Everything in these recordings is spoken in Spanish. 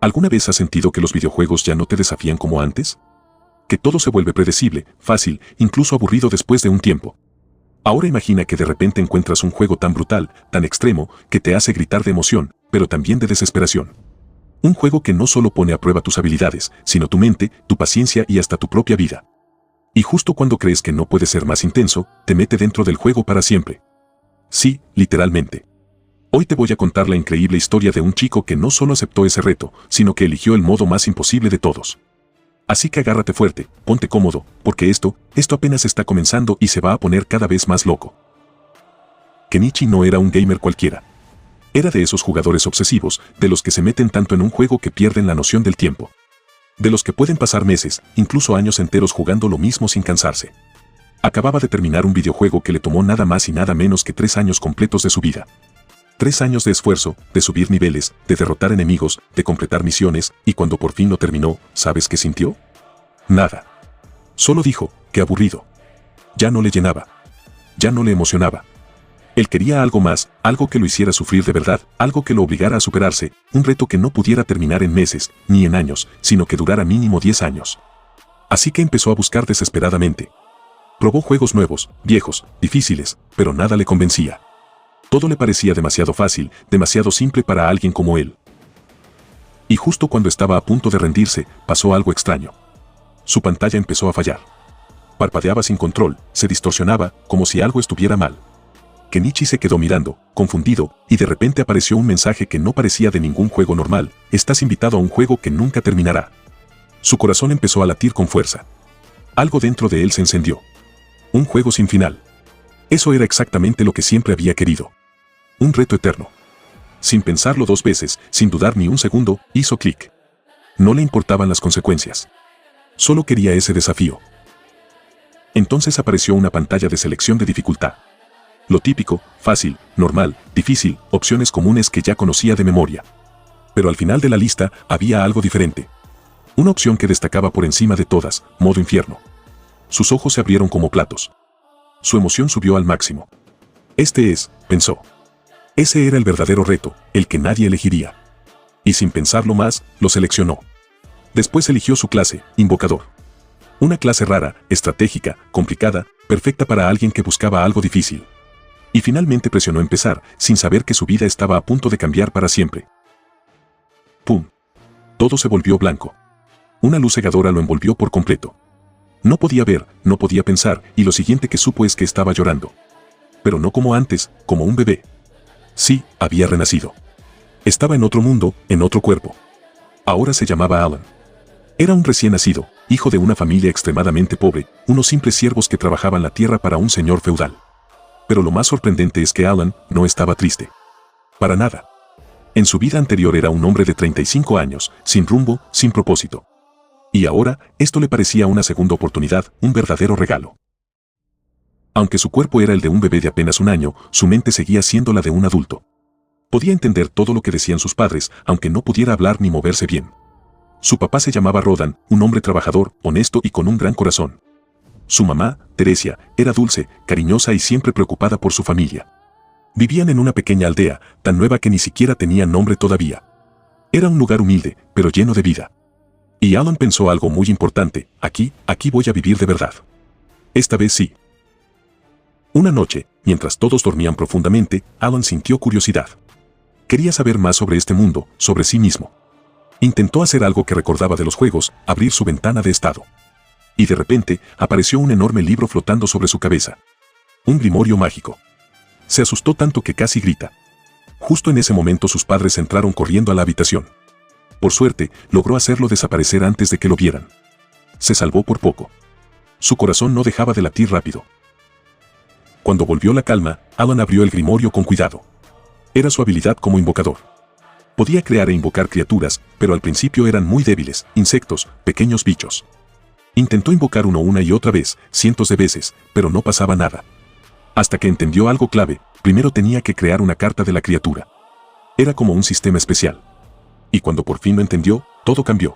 ¿Alguna vez has sentido que los videojuegos ya no te desafían como antes? Que todo se vuelve predecible, fácil, incluso aburrido después de un tiempo. Ahora imagina que de repente encuentras un juego tan brutal, tan extremo, que te hace gritar de emoción, pero también de desesperación. Un juego que no solo pone a prueba tus habilidades, sino tu mente, tu paciencia y hasta tu propia vida. Y justo cuando crees que no puede ser más intenso, te mete dentro del juego para siempre. Sí, literalmente. Hoy te voy a contar la increíble historia de un chico que no solo aceptó ese reto, sino que eligió el modo más imposible de todos. Así que agárrate fuerte, ponte cómodo, porque esto apenas está comenzando y se va a poner cada vez más loco. Kenichi no era un gamer cualquiera. Era de esos jugadores obsesivos, de los que se meten tanto en un juego que pierden la noción del tiempo. De los que pueden pasar meses, incluso años enteros jugando lo mismo sin cansarse. Acababa de terminar un videojuego que le tomó nada más y nada menos que 3 años completos de su vida. 3 años de esfuerzo, de subir niveles, de derrotar enemigos, de completar misiones, y cuando por fin lo terminó, ¿sabes qué sintió? Nada. Solo dijo, qué aburrido. Ya no le llenaba. Ya no le emocionaba. Él quería algo más, algo que lo hiciera sufrir de verdad, algo que lo obligara a superarse, un reto que no pudiera terminar en meses, ni en años, sino que durara mínimo 10 años. Así que empezó a buscar desesperadamente. Probó juegos nuevos, viejos, difíciles, pero nada le convencía. Todo le parecía demasiado fácil, demasiado simple para alguien como él. Y justo cuando estaba a punto de rendirse, pasó algo extraño. Su pantalla empezó a fallar. Parpadeaba sin control, se distorsionaba, como si algo estuviera mal. Kenichi se quedó mirando, confundido, y de repente apareció un mensaje que no parecía de ningún juego normal: estás invitado a un juego que nunca terminará. Su corazón empezó a latir con fuerza. Algo dentro de él se encendió. Un juego sin final. Eso era exactamente lo que siempre había querido. Un reto eterno. Sin pensarlo 2 veces, sin dudar ni un segundo, hizo clic. No le importaban las consecuencias. Solo quería ese desafío. Entonces apareció una pantalla de selección de dificultad. Lo típico, fácil, normal, difícil, opciones comunes que ya conocía de memoria. Pero al final de la lista había algo diferente. Una opción que destacaba por encima de todas: modo infierno. Sus ojos se abrieron como platos. Su emoción subió al máximo. Pensó. Ese era el verdadero reto, el que nadie elegiría. Y sin pensarlo más, lo seleccionó. Después eligió su clase, Invocador. Una clase rara, estratégica, complicada, perfecta para alguien que buscaba algo difícil. Y finalmente presionó empezar, sin saber que su vida estaba a punto de cambiar para siempre. ¡Pum! Todo se volvió blanco. Una luz cegadora lo envolvió por completo. No podía ver, no podía pensar, y lo siguiente que supo es que estaba llorando. Pero no como antes, como un bebé. Sí, había renacido. Estaba en otro mundo, en otro cuerpo. Ahora se llamaba Alan. Era un recién nacido, hijo de una familia extremadamente pobre, unos simples siervos que trabajaban la tierra para un señor feudal. Pero lo más sorprendente es que Alan no estaba triste. Para nada. En su vida anterior era un hombre de 35 años, sin rumbo, sin propósito. Y ahora, esto le parecía una segunda oportunidad, un verdadero regalo. Aunque su cuerpo era el de un bebé de apenas 1 año, su mente seguía siendo la de un adulto. Podía entender todo lo que decían sus padres, aunque no pudiera hablar ni moverse bien. Su papá se llamaba Rodan, un hombre trabajador, honesto y con un gran corazón. Su mamá, Teresia, era dulce, cariñosa y siempre preocupada por su familia. Vivían en una pequeña aldea, tan nueva que ni siquiera tenía nombre todavía. Era un lugar humilde, pero lleno de vida. Y Alan pensó algo muy importante: aquí voy a vivir de verdad. Esta vez sí. Una noche, mientras todos dormían profundamente, Alan sintió curiosidad. Quería saber más sobre este mundo, sobre sí mismo. Intentó hacer algo que recordaba de los juegos, abrir su ventana de estado. Y de repente, apareció un enorme libro flotando sobre su cabeza. Un grimorio mágico. Se asustó tanto que casi grita. Justo en ese momento sus padres entraron corriendo a la habitación. Por suerte, logró hacerlo desaparecer antes de que lo vieran. Se salvó por poco. Su corazón no dejaba de latir rápido. Cuando volvió la calma, Alan abrió el grimorio con cuidado. Era su habilidad como invocador. Podía crear e invocar criaturas, pero al principio eran muy débiles, insectos, pequeños bichos. Intentó invocar uno una y otra vez, cientos de veces, pero no pasaba nada. Hasta que entendió algo clave: primero tenía que crear una carta de la criatura. Era como un sistema especial. Y cuando por fin lo entendió, todo cambió.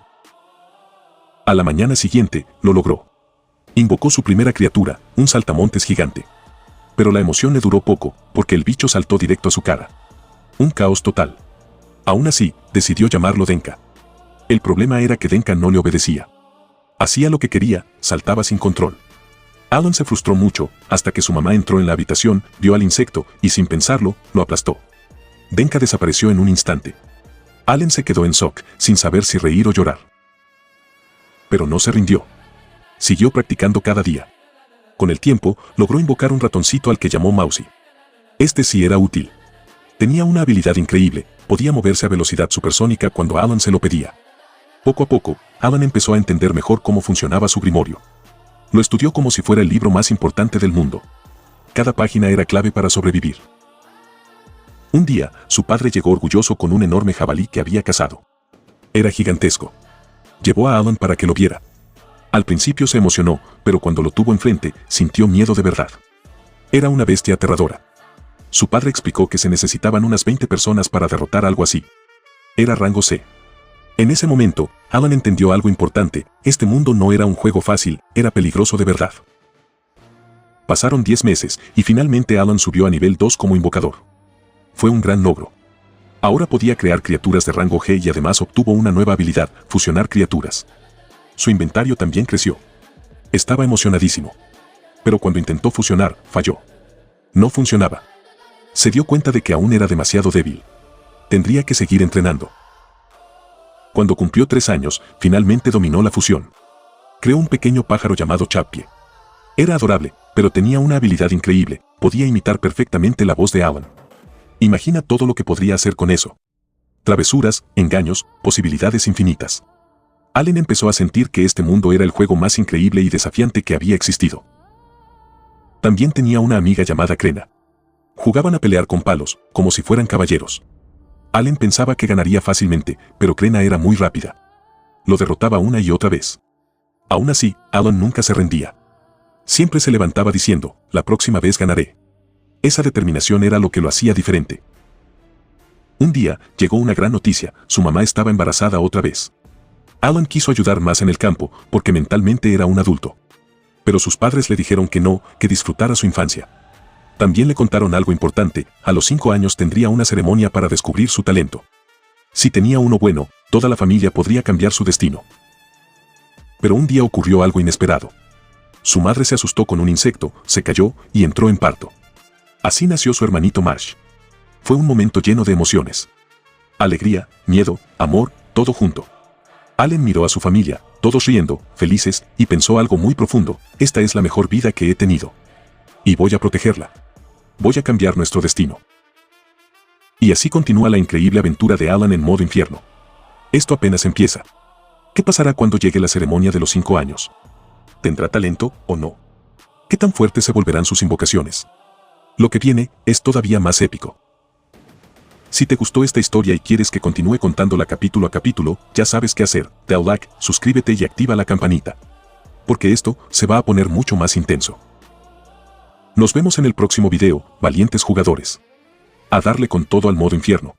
A la mañana siguiente, lo logró. Invocó su primera criatura, un saltamontes gigante. Pero la emoción le duró poco, porque el bicho saltó directo a su cara. Un caos total. Aún así, decidió llamarlo Denka. El problema era que Denka no le obedecía. Hacía lo que quería, saltaba sin control. Alan se frustró mucho, hasta que su mamá entró en la habitación, vio al insecto, y sin pensarlo, lo aplastó. Denka desapareció en un instante. Alan se quedó en shock, sin saber si reír o llorar. Pero no se rindió. Siguió practicando cada día. Con el tiempo, logró invocar un ratoncito al que llamó Mousy. Este sí era útil. Tenía una habilidad increíble, podía moverse a velocidad supersónica cuando Alan se lo pedía. Poco a poco, Alan empezó a entender mejor cómo funcionaba su grimorio. Lo estudió como si fuera el libro más importante del mundo. Cada página era clave para sobrevivir. Un día, su padre llegó orgulloso con un enorme jabalí que había cazado. Era gigantesco. Llevó a Alan para que lo viera. Al principio se emocionó, pero cuando lo tuvo enfrente, sintió miedo de verdad. Era una bestia aterradora. Su padre explicó que se necesitaban unas 20 personas para derrotar algo así. Era rango C. En ese momento, Alan entendió algo importante: este mundo no era un juego fácil, era peligroso de verdad. Pasaron 10 meses, y finalmente Alan subió a nivel 2 como invocador. Fue un gran logro. Ahora podía crear criaturas de rango G y además obtuvo una nueva habilidad: fusionar criaturas. Su inventario también creció. Estaba emocionadísimo. Pero cuando intentó fusionar, falló. No funcionaba. Se dio cuenta de que aún era demasiado débil. Tendría que seguir entrenando. Cuando cumplió 3 años, finalmente dominó la fusión. Creó un pequeño pájaro llamado Chappie. Era adorable, pero tenía una habilidad increíble: podía imitar perfectamente la voz de Alan. Imagina todo lo que podría hacer con eso. Travesuras, engaños, posibilidades infinitas. Alan empezó a sentir que este mundo era el juego más increíble y desafiante que había existido. También tenía una amiga llamada Krena. Jugaban a pelear con palos, como si fueran caballeros. Alan pensaba que ganaría fácilmente, pero Krena era muy rápida. Lo derrotaba una y otra vez. Aún así, Alan nunca se rendía. Siempre se levantaba diciendo: la próxima vez ganaré. Esa determinación era lo que lo hacía diferente. Un día, llegó una gran noticia: su mamá estaba embarazada otra vez. Alan quiso ayudar más en el campo, porque mentalmente era un adulto. Pero sus padres le dijeron que no, que disfrutara su infancia. También le contaron algo importante: a los 5 años tendría una ceremonia para descubrir su talento. Si tenía uno bueno, toda la familia podría cambiar su destino. Pero un día ocurrió algo inesperado. Su madre se asustó con un insecto, se cayó y entró en parto. Así nació su hermanito Marsh. Fue un momento lleno de emociones. Alegría, miedo, amor, todo junto. Alan miró a su familia, todos riendo, felices, y pensó algo muy profundo: esta es la mejor vida que he tenido. Y voy a protegerla. Voy a cambiar nuestro destino. Y así continúa la increíble aventura de Alan en modo infierno. Esto apenas empieza. ¿Qué pasará cuando llegue la ceremonia de los 5 años? ¿Tendrá talento o no? ¿Qué tan fuertes se volverán sus invocaciones? Lo que viene es todavía más épico. Si te gustó esta historia y quieres que continúe contándola capítulo a capítulo, ya sabes qué hacer: da like, suscríbete y activa la campanita. Porque esto se va a poner mucho más intenso. Nos vemos en el próximo video, valientes jugadores. A darle con todo al modo infierno.